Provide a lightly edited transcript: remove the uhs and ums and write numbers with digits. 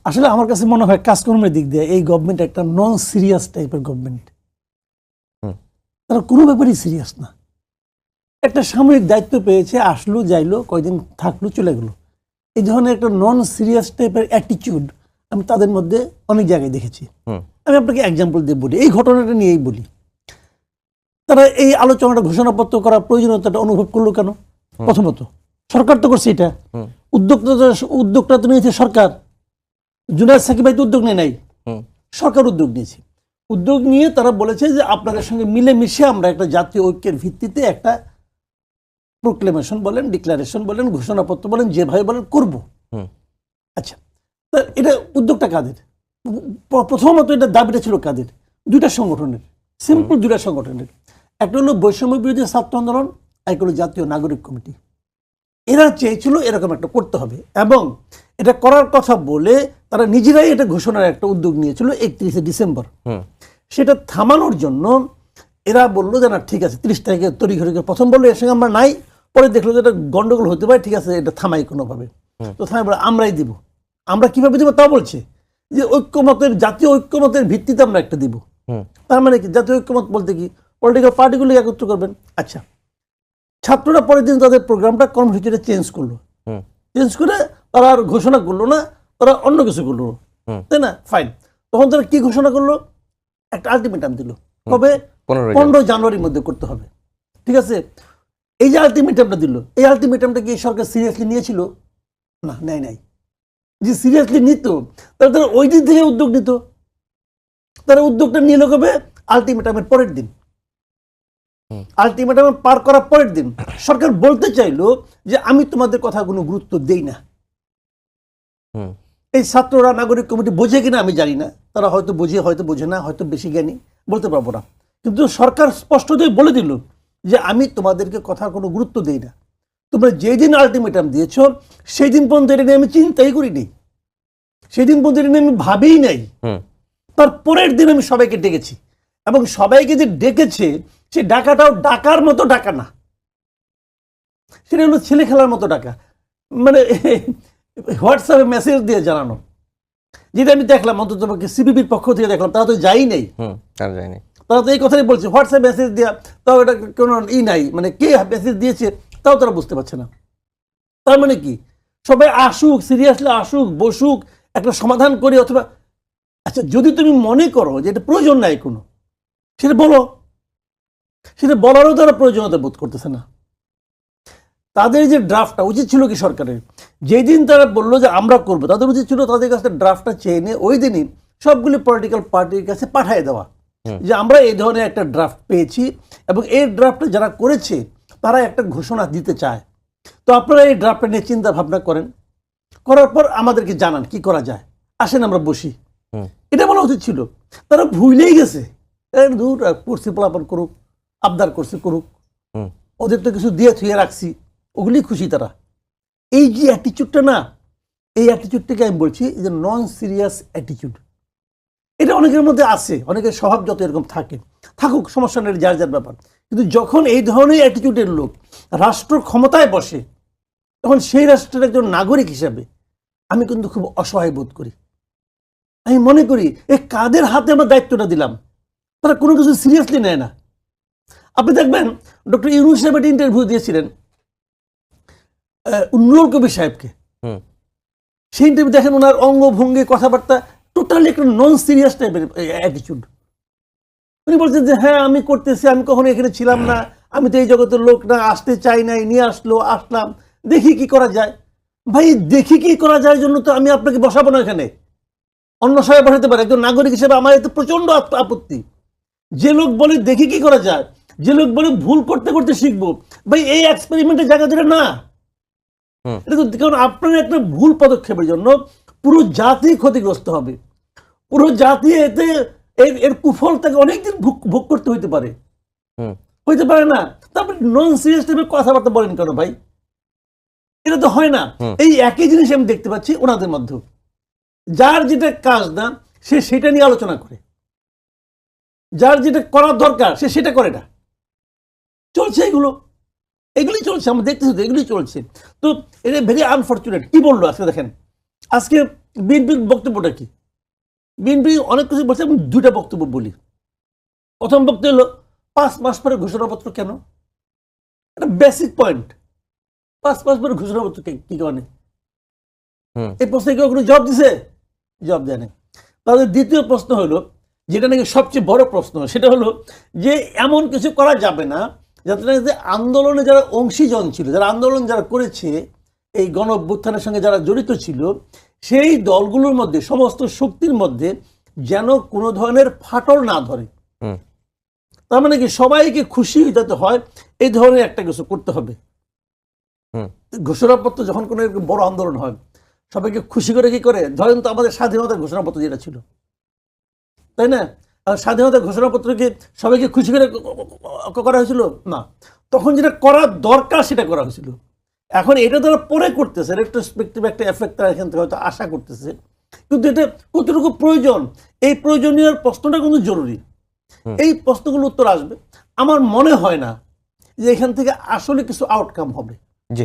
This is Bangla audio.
আসলে আমার কাছে মনে হয় কাজকর্মের দিক দিয়ে এই গভর্নমেন্ট একটা নন সিরিয়াস টাইপের গভর্নমেন্ট। তারা কোনো ব্যাপারই সিরিয়াস না। একটা সাময়িক দায়িত্ব পেয়েছে, আসলো যাইলো, কয়দিন থাকলো চলে গেল। এই ধরনের একটা নন সিরিয়াস টাইপের অ্যাটিটিউড আমি তাদের মধ্যে অনেক জায়গায় দেখেছি। আমি আপনাকে এক্সাম্পল দিয়ে বলি, এই ঘটনাটা নিয়েই বলি। তারা এই আলোচনাটা ঘোষণাপত্র করার প্রয়োজনীয়তাটা অনুভব করলো কেন? প্রথমত সরকার তো করছে এটা, উদ্যোগটা তো নিয়েছে সরকার। জুনায়েদ সাকিব ভাই তো উদ্যোগ নেয় নাই, সরকার উদ্যোগ নিয়েছে। উদ্যোগ নিয়ে তারা বলেছে যে আপনাদের সঙ্গে মিলেমিশে আমরা একটা জাতীয় ঐক্যের ভিত্তিতে একটা প্রোক্লেমেশন বলেন, ডিক্লারেশন বলেন, ঘোষণাপত্র বলেন, যেভাবে বলেন করব। আচ্ছা, এটা উদ্যোগটা কাদের? প্রথমত এটা দাবিটা ছিল কাদের? দুইটা সংগঠনের, সিম্পল দুইটা সংগঠনের। একটা হলো বৈষম্য বিরোধী ছাত্র আন্দোলন, এক হলো জাতীয় নাগরিক কমিটি। এরা চেয়েছিল এরকম একটা করতে হবে, এবং এটা করার কথা বলে তারা নিজেরাই এটা ঘোষণার একটা উদ্যোগ নিয়েছিল 31শে ডিসেম্বর। সেটা থামানোর জন্য এরা বললো যে না ঠিক আছে 30 তারিখে তৈরি করে, প্রথম বললো এর সঙ্গে আমরা নাই, পরে দেখলো যে এটা গন্ডগোল হতে পারে, ঠিক আছে এটা থামাই কোনোভাবে। তো থামাই বলে আমরাই দিব। আমরা কিভাবে দিব তা বলছে যে ঐক্যমতের, জাতীয় ঐক্যমতের ভিত্তিতে আমরা একটা দিব। তার মানে কি জাতীয় ঐক্যমত বলতে কি? পলিটিক্যাল পার্টিগুলি একত্র করবেন। আচ্ছা, ছাত্ররা পরের দিন তাদের প্রোগ্রামটা, কর্মসূচিটা চেঞ্জ করলো। চেঞ্জ করে তারা আর ঘোষণা করলো না, তারা অন্য কিছু করলো, তাই না? ফাইন। তখন তারা কি ঘোষণা করলো? একটা আলটিমেটাম দিল, কবে? 15 জানুয়ারির মধ্যে করতে হবে। ঠিক আছে, এই যে আলটিমেটামটা দিল, এই আলটিমেটামটা কি সরকার সিরিয়াসলি নিয়েছিল? না, নেয় নাই। যে সিরিয়াসলি নিত তারা ওই দিন থেকে উদ্যোগ নিত। তারা উদ্যোগটা নিল কবে? আলটিমেটামের পরের দিন। আলটিমেটাম পার করার পরের দিন সরকার বলতে চাইলো যে আমি তোমাদের কথা কোনো গুরুত্ব দেই না। এই ছাত্ররা, নাগরিক কমিটি বোঝে কিনা আমি জানি না, তারা হয়তো বোঝে, হয়তো বোঝে না, হয়তো বেশি জ্ঞানী, বলতে পারবো না। কিন্তু সরকার স্পষ্টতই বলে দিল যে আমি তোমাদেরকে কথার কোনো গুরুত্ব দেই না। তোমরা যেই দিন আলটিমেটাম দিয়েছ সেই দিন পর্যন্ত এটা নিয়ে আমি চিন্তাই করিনি, সেই দিন পর্যন্ত এটা নিয়ে আমি ভাবিই নাই। তার পরের দিন আমি সবাইকে ডেকেছি, এবং সবাইকে যে ডেকেছে সে ডাকাটাও ডাকার মতো ডাকা না, সেটা হলো ছেলে খেলার মতো ডাকা, মানে হোয়াটসঅ্যাপে মেসেজ দিয়ে জানানো। যেটা আমি দেখলাম, অন্তত সিপিবির পক্ষ থেকে দেখলাম, তারা তো যাই নাই, তারা তো এই কথাই বলছে, হোয়াটসঅ্যাপ মেসেজ দেওয়া, তাও এটা কোনো নাই, মানে কে মেসেজ দিয়েছে তাও তারা বুঝতে পারছে না। তার মানে কি? সবাই আসুক, সিরিয়াসলি আসুক, বসুক, একটা সমাধান করি। অথবা আচ্ছা, যদি তুমি মনে করো যে এটা প্রয়োজন নাই কোনো, সেটা বলো। সেটা বলারও তারা প্রয়োজনীয়তা বোধ করতেছে না। তাদের যে ড্রাফটটা উচিত ছিল কি সরকারের, যেই দিন তারা বললো যে আমরা করবো, তাদের উচিত ছিল তাদের কাছে ড্রাফটটা চেয়ে নিয়ে ওই দিনই সবগুলি পলিটিক্যাল পার্টির কাছে পাঠিয়ে দেওয়া, যে আমরা এই ধরনের একটা ড্রাফট পেয়েছি এবং এই ড্রাফটটা যারা করেছে তারা একটা ঘোষণা দিতে চায়, তো আপনারা এই ড্রাফটটা নিয়ে চিন্তা ভাবনা করেন, করার পর আমাদেরকে জানান কি করা যায়, আসেন আমরা বসি। এটা বলা উচিত ছিল। তারা ভুলেই গেছে, দূর করছি, পোলাপন করুক, আবদার করছে করুক, ওদের তো কিছু দিয়ে থুয়ে রাখছি, ওগুলি খুশি তারা। এই যে অ্যাটিচিউডটা না, এই অ্যাটিচিউডটাকে আমি বলছি যে নন সিরিয়াস অ্যাটিচিউড। এটা অনেকের মধ্যে আছে, অনেকের স্বভাব যত এরকম থাকে, থাকুক, সমস্যা নেই, যার যার ব্যাপার। কিন্তু যখন এই ধরনের অ্যাটিচিউডের লোক রাষ্ট্র ক্ষমতায় বসে, তখন সেই রাষ্ট্রের একজন নাগরিক হিসাবে আমি কিন্তু খুব অসহায় বোধ করি। আমি মনে করি এই কাদের হাতে আমরা দায়িত্বটা দিলাম, তারা কোনো কিছু সিরিয়াসলি নেয় না। আপনি দেখবেন ডক্টর ইউনূস সাহেব একটা ইন্টারভিউ দিয়েছিলেন নুরুল কবির সাহেবকে, সেই ইন্টারভিউ দেখেন ওনার অঙ্গভঙ্গি, কথাবার্তা টোটালি একটা নন সিরিয়াস টাইপের অ্যাটিচিউড। উনি বলছেন যে হ্যাঁ আমি করতেছি, আমি কখনো এখানে ছিলাম না, আমি তো এই জগতের লোক না, আসতে চাই নাই, নিয়ে আসলাম, দেখি কি করা যায়। ভাই দেখি কি করা যায় জন্য তো আমি আপনাকে বসাবো না এখানে, অন্য সবাই বসাতে পারে। একজন নাগরিক হিসেবে আমার এতে প্রচন্ড আপত্তি। যে লোক বলে দেখি কি করা যায়, যে লোক বলে ভুল করতে করতে শিখবো, ভাই এই এক্সপেরিমেন্টের জায়গা ধরে না। কারণ আপনার একটা ভুল পদক্ষেপের জন্য পুরো জাতি ক্ষতিগ্রস্ত হবে, পুরো জাতি এতে এর কুফল তাকে অনেকদিন ভোগ করতে হইতে পারে না। তারপরে নন সিরিয়াস টাইপের কথাবার্তা বলেন কেন ভাই? এটা তো হয় না। এই একই জিনিস আমি দেখতে পাচ্ছি ওনাদের মধ্যে, যার যেটা কাজ না সে সেটা নিয়ে আলোচনা করে, যার যেটা করার দরকার সে সেটা করে না। চলছে এগুলি চলছে, আমরা দেখতেছি তো এগুলি চলছে। তো এটা ভেরি আনফর্চুনেট। কি বললো আজকে দেখেন, আজকে বিএনপির বক্তব্যটা কি? বিএনপি অনেক কিছু বলছে, আমি দুইটা বক্তব্য বলি। প্রথম বক্তব্য হলো 5 মাস পরে ঘোষণাপত্র কেন? এটা বেসিক পয়েন্ট। 5 মাস পরে ঘোষণাপত্র কি কারণে? এই প্রশ্নে কেউ কোনো জবাব দিছে? জবাব দেয় না। তাহলে দ্বিতীয় প্রশ্ন হলো, যেটা নাকি সবচেয়ে বড় প্রশ্ন, সেটা হলো যে এমন কিছু করা যাবে না যাতে নাকি যে আন্দোলনে যারা অংশীজন ছিল, যারা আন্দোলন যারা করেছে, এই গণ অভ্যুত্থানের সঙ্গে যারা জড়িত ছিল, সেই দলগুলোর মধ্যে, সমস্ত শক্তির মধ্যে যেন কোনো ধরনের ফাটল না ধরে। তার মানে কি সবাইকে খুশি যাতে হয় এই ধরনের একটা কিছু করতে হবে। ঘোষণাপত্র যখন কোনো বড় আন্দোলন হয়, সবাইকে খুশি করে কি করে? ধরেন তো আমাদের স্বাধীনতার ঘোষণাপত্র যেটা ছিল, তাই না? আর স্বাধীনতার ঘোষণাপত্রকে সবাইকে খুশি করে করা হয়েছিল না, তখন যেটা করা দরকার সেটা করা হয়েছিল। এখন এটা তারা পরে করতেছে, রেট্রোস্পেক্টিভ একটা এফেক্ট তারা এখান থেকে হয়তো আশা করতেছে, কিন্তু এটা কতটুকু প্রয়োজন, এই প্রয়োজনীয় প্রশ্নটা কিন্তু জরুরি। এই প্রশ্নগুলো উত্তর আসবে। আমার মনে হয় না যে এখান থেকে আসলে কিছু আউটকাম হবে। জি।